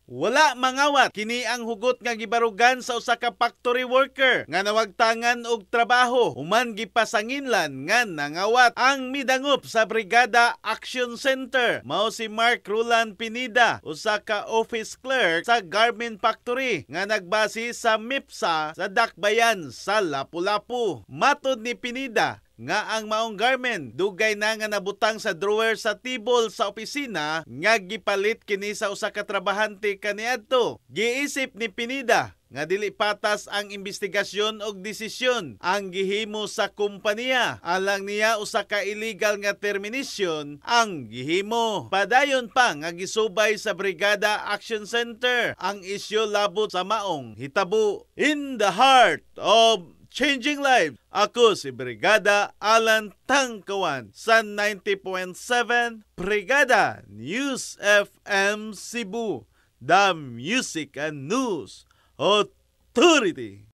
Wala mangawat kini ang hugot nga gibarugan sa usa ka factory worker nga nawagtangan og trabaho human gipasanginlan nga nangawat ang midangop sa Brigada Action Center. Mao si Mark Roland Pinida, usa ka office clerk sa garment factory nga nagbase sa MIPSA sa Dakbayan sa Lapu-Lapu. Matod ni Pinida nga ang maong garment dugay na nga nabutang sa drawer sa tibol sa opisina nga gipalit kini sa usa ka trabahante kaniadto. Giisip ni Pinida nga dili patas ang investigasyon og desisyon ang gihimo sa kompanya. Alang niya usa ka illegal nga termination ang gihimo. Padayon pa nga gisubay sa Brigada Action Center ang isyu labot sa maong hitabo. In the heart of changing lives, ako si Brigada Alan Tangkawan sa 90.7 Brigada News FM Cebu, the Music and News Authority.